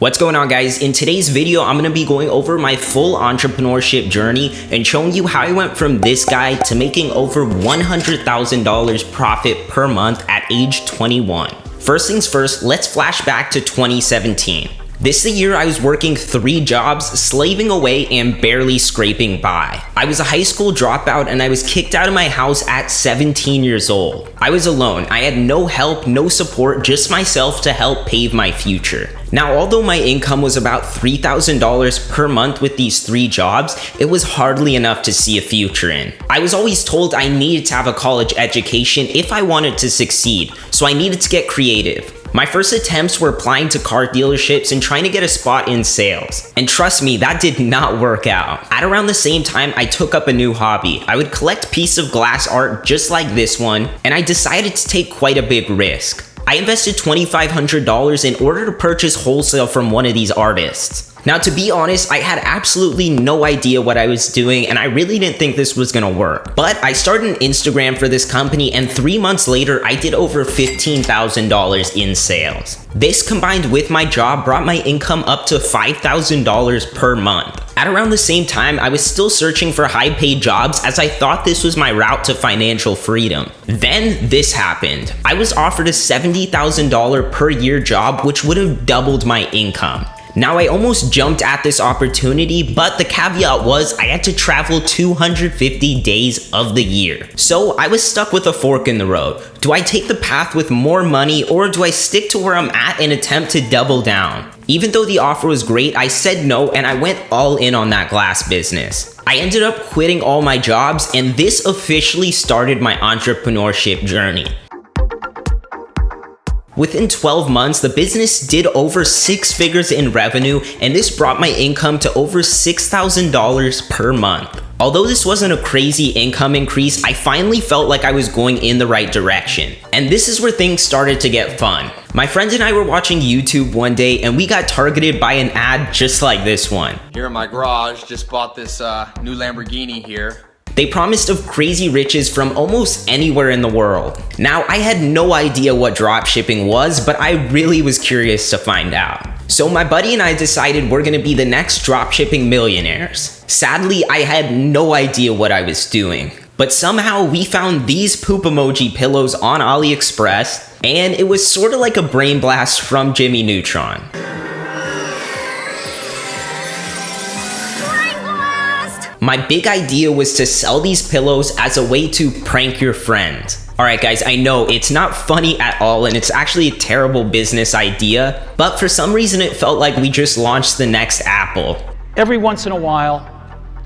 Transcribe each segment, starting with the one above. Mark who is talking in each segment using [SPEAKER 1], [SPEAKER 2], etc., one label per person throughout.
[SPEAKER 1] What's going on, guys? In today's video, I'm going to be going over my full entrepreneurship journey and showing you how I went from this guy to making over $100,000 profit per month at age 21. First things first, let's flash back to 2017. This is the year I was working 3 jobs, slaving away and barely scraping by. I was a high school dropout and I was kicked out of my house at 17 years old. I was alone. I had no help, no support, just myself to help pave my future. Now, although my income was about $3,000 per month with these 3 jobs, it was hardly enough to see a future in. I was always told I needed to have a college education if I wanted to succeed, so I needed to get creative. My first attempts were applying to car dealerships and trying to get a spot in sales. And trust me, that did not work out. At around the same time, I took up a new hobby. I would collect pieces of glass art just like this one, and I decided to take quite a big risk. I invested $2,500 in order to purchase wholesale from one of these artists. Now, to be honest, I had absolutely no idea what I was doing and I really didn't think this was gonna work. But I started an Instagram for this company and 3 months later, I did over $15,000 in sales. This combined with my job brought my income up to $5,000 per month. At around the same time, I was still searching for high-paid jobs as I thought this was my route to financial freedom. Then this happened. I was offered a $70,000 per year job, which would have doubled my income. Now, I almost jumped at this opportunity, but the caveat was I had to travel 250 days of the year. So I was stuck with a fork in the road. Do I take the path with more money or do I stick to where I'm at and attempt to double down? Even though the offer was great, I said no and I went all in on that glass business. I ended up quitting all my jobs and this officially started my entrepreneurship journey. Within 12 months, the business did over 6 figures in revenue, and this brought my income to over $6,000 per month. Although this wasn't a crazy income increase, I finally felt like I was going in the right direction. And this is where things started to get fun. My friends and I were watching YouTube one day and we got targeted by an ad just like this one.
[SPEAKER 2] Here in my garage, just bought this new Lamborghini here.
[SPEAKER 1] They promised of crazy riches from almost anywhere in the world. Now, I had no idea what dropshipping was, but I really was curious to find out. So my buddy and I decided we're gonna be the next dropshipping millionaires. Sadly, I had no idea what I was doing, but somehow we found these poop emoji pillows on AliExpress, and it was sort of like a brain blast from Jimmy Neutron. My big idea was to sell these pillows as a way to prank your friends. Alright guys, I know it's not funny at all and it's actually a terrible business idea, but for some reason it felt like we just launched the next Apple.
[SPEAKER 3] Every once in a while,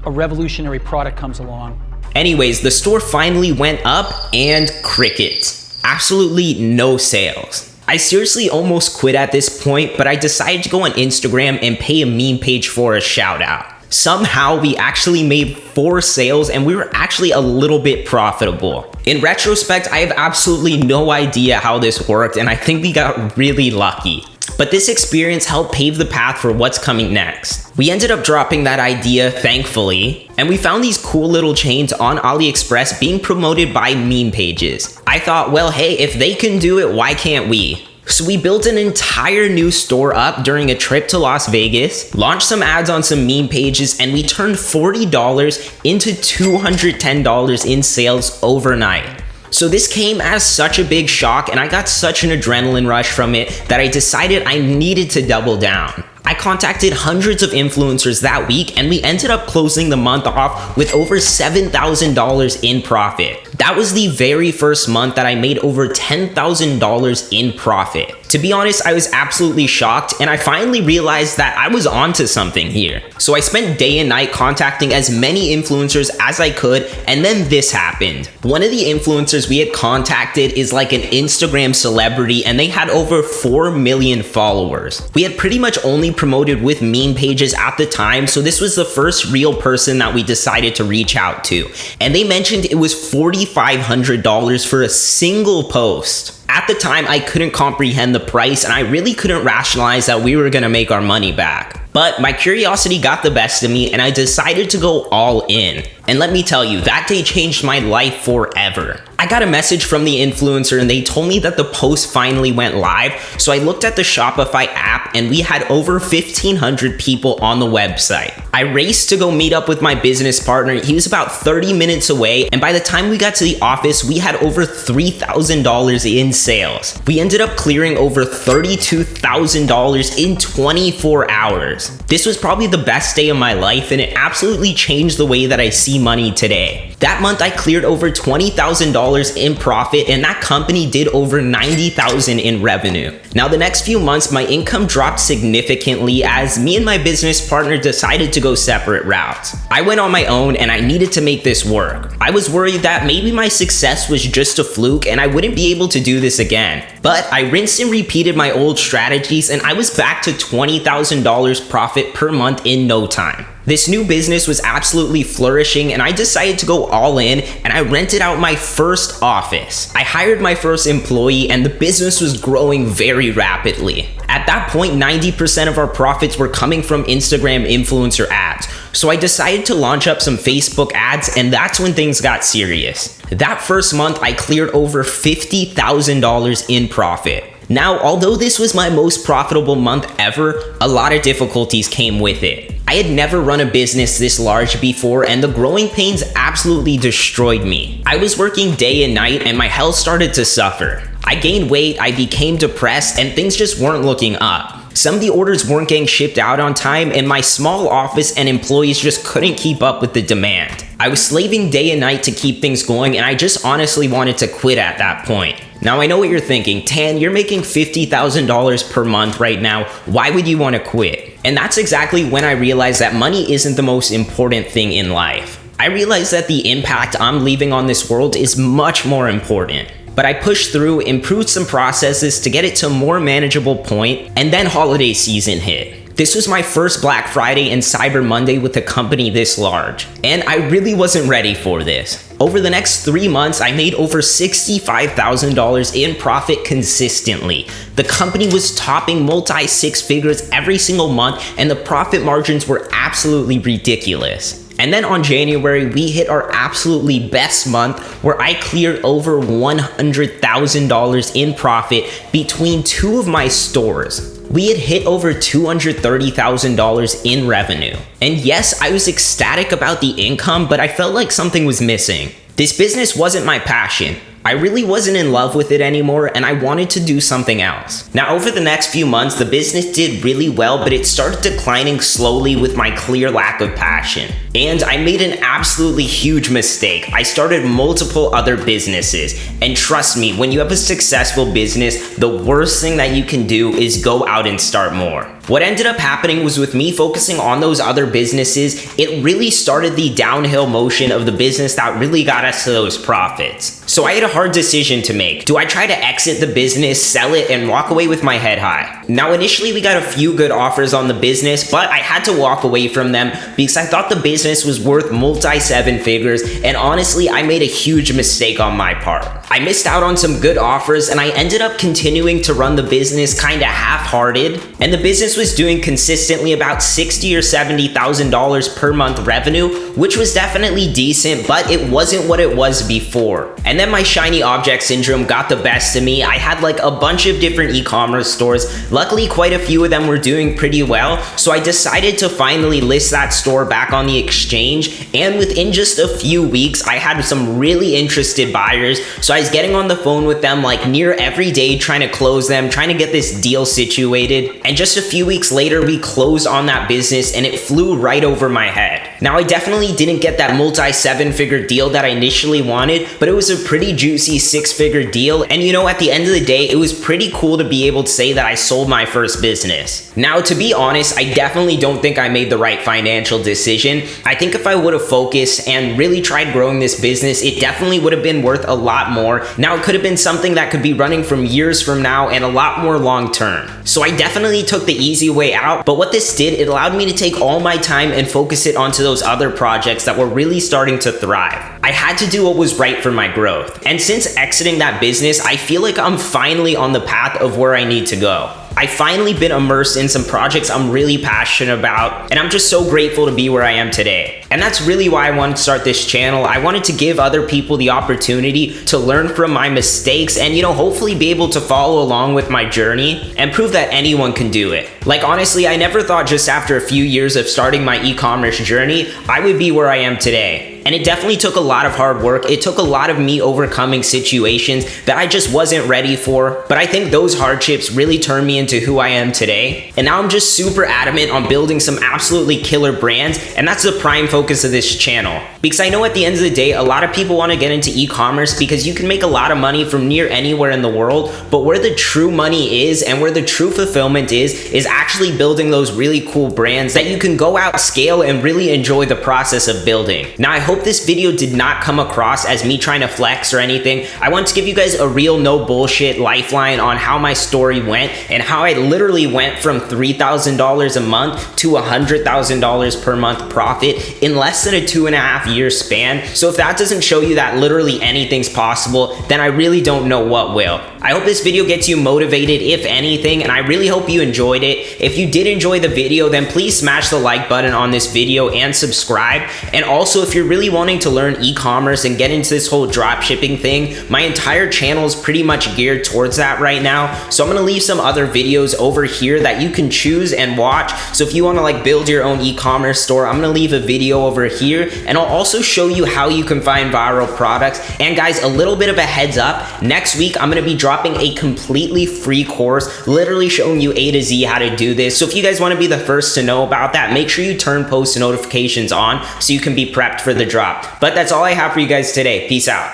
[SPEAKER 3] a revolutionary product comes along.
[SPEAKER 1] Anyways, the store finally went up and crickets. Absolutely no sales. I seriously almost quit at this point, but I decided to go on Instagram and pay a meme page for a shout out. Somehow we actually made 4 sales and we were actually a little bit profitable. In retrospect, I have absolutely no idea how this worked and I think we got really lucky. But this experience helped pave the path for what's coming next. We ended up dropping that idea, thankfully, and we found these cool little chains on AliExpress being promoted by meme pages. I thought, well, hey, if they can do it, why can't we? So we built an entire new store up during a trip to Las Vegas, launched some ads on some meme pages, and we turned $40 into $210 in sales overnight. So this came as such a big shock and I got such an adrenaline rush from it that I decided I needed to double down. I contacted hundreds of influencers that week and we ended up closing the month off with over $7,000 in profit. That was the very first month that I made over $10,000 in profit. To be honest, I was absolutely shocked and I finally realized that I was onto something here. So I spent day and night contacting as many influencers as I could, and then this happened. One of the influencers we had contacted is like an Instagram celebrity and they had over 4 million followers. We had pretty much only promoted with meme pages at the time, so this was the first real person that we decided to reach out to. And they mentioned it was $4,500 for a single post. At the time, I couldn't comprehend the price and I really couldn't rationalize that we were gonna make our money back. But my curiosity got the best of me and I decided to go all in. And let me tell you, that day changed my life forever. I got a message from the influencer and they told me that the post finally went live. So I looked at the Shopify app and we had over 1,500 people on the website. I raced to go meet up with my business partner. He was about 30 minutes away, and by the time we got to the office, we had over $3,000 in sales. We ended up clearing over $32,000 in 24 hours. This was probably the best day of my life, and it absolutely changed the way that I see money today. That month, I cleared over $20,000 in profit, and that company did over $90,000 in revenue. Now, the next few months, my income dropped significantly as me and my business partner decided to go separate routes. I went on my own and I needed to make this work. I was worried that maybe my success was just a fluke and I wouldn't be able to do this again. But I rinsed and repeated my old strategies and I was back to $20,000 profit per month in no time. This new business was absolutely flourishing and I decided to go all in and I rented out my first office. I hired my first employee and the business was growing very rapidly. At that point, 90% of our profits were coming from Instagram influencer ads. So I decided to launch up some Facebook ads, and that's when things got serious. That first month, I cleared over $50,000 in profit. Now, although this was my most profitable month ever, a lot of difficulties came with it. I had never run a business this large before, and the growing pains absolutely destroyed me. I was working day and night, and my health started to suffer. I gained weight, I became depressed, and things just weren't looking up. Some of the orders weren't getting shipped out on time, and my small office and employees just couldn't keep up with the demand. I was slaving day and night to keep things going, and I just honestly wanted to quit at that point. Now, I know what you're thinking, Tan, you're making $50,000 per month right now. Why would you want to quit? And that's exactly when I realized that money isn't the most important thing in life. I realized that the impact I'm leaving on this world is much more important. But I pushed through, improved some processes to get it to a more manageable point, and then holiday season hit. This was my first Black Friday and Cyber Monday with a company this large, and I really wasn't ready for this. Over the next 3 months, I made over $65,000 in profit consistently. The company was topping multi-six figures every single month, and the profit margins were absolutely ridiculous. And then on January, we hit our absolutely best month where I cleared over $100,000 in profit between two of my stores. We had hit over $230,000 in revenue. And yes, I was ecstatic about the income, but I felt like something was missing. This business wasn't my passion. I really wasn't in love with it anymore and I wanted to do something else. Now, over the next few months, the business did really well, but it started declining slowly with my clear lack of passion. And I made an absolutely huge mistake. I started multiple other businesses. And trust me, when you have a successful business, the worst thing that you can do is go out and start more. What ended up happening was with me focusing on those other businesses, it really started the downhill motion of the business that really got us to those profits. So I had a hard decision to make. Do I try to exit the business, sell it, and walk away with my head high? Now, initially we got a few good offers on the business, but I had to walk away from them because I thought the business was worth multi-seven figures, and honestly, I made a huge mistake on my part. I missed out on some good offers, and I ended up continuing to run the business kinda half-hearted, and the business was doing consistently about $60,000 or $70,000 per month revenue, which was definitely decent, but it wasn't what it was before. And then my shiny object syndrome got the best of me. I had like a bunch of different e-commerce stores. Luckily, quite a few of them were doing pretty well, so I decided to finally list that store back on the exchange, and within just a few weeks, I had some really interested buyers, so I was getting on the phone with them like near every day trying to close them, trying to get this deal situated, and just a few weeks later, we closed on that business and it flew right over my head. Now, I definitely didn't get that multi-seven-figure deal that I initially wanted, but it was a pretty juicy six-figure deal, and you know, at the end of the day, it was pretty cool to be able to say that I sold my first business. Now, to be honest, I definitely don't think I made the right financial decision. I think if I would have focused and really tried growing this business, it definitely would have been worth a lot more. Now, it could have been something that could be running from years from now and a lot more long-term. So I definitely took the easy way out, but what this did, it allowed me to take all my time and focus it onto those other projects that were really starting to thrive. I had to do what was right for my growth. And since exiting that business, I feel like I'm finally on the path of where I need to go. I finally been immersed in some projects I'm really passionate about, and I'm just so grateful to be where I am today. And that's really why I wanted to start this channel. I wanted to give other people the opportunity to learn from my mistakes and, hopefully be able to follow along with my journey and prove that anyone can do it. Like, honestly, I never thought just after a few years of starting my e-commerce journey, I would be where I am today. And it definitely took a lot of hard work. It took a lot of me overcoming situations that I just wasn't ready for. But I think those hardships really turned me into who I am today. And now I'm just super adamant on building some absolutely killer brands. And that's the prime focus of this channel. Because I know at the end of the day, a lot of people want to get into e-commerce because you can make a lot of money from near anywhere in the world. But where the true money is and where the true fulfillment is actually building those really cool brands that you can go out, scale, and really enjoy the process of building. Now, I hope this video did not come across as me trying to flex or anything. I want to give you guys a real no bullshit lifeline on how my story went and how I literally went from $3,000 a month to $100,000 per month profit in less than a 2.5-year span. So if that doesn't show you that literally anything's possible, then I really don't know what will. I hope this video gets you motivated, if anything, and I really hope you enjoyed it. If you did enjoy the video, then please smash the like button on this video and subscribe. And also, if you're really wanting to learn e-commerce and get into this whole drop shipping thing, my entire channel is pretty much geared towards that right now. So I'm gonna leave some other videos over here that you can choose and watch. So if you wanna build your own e-commerce store, I'm gonna leave a video over here, and I'll also show you how you can find viral products. And guys, a little bit of a heads up, next week I'm gonna be dropping a completely free course, literally showing you A to Z how to do this. So if you guys wanna be the first to know about that, make sure you turn post notifications on so you can be prepped for the drop. But that's all I have for you guys today. Peace out.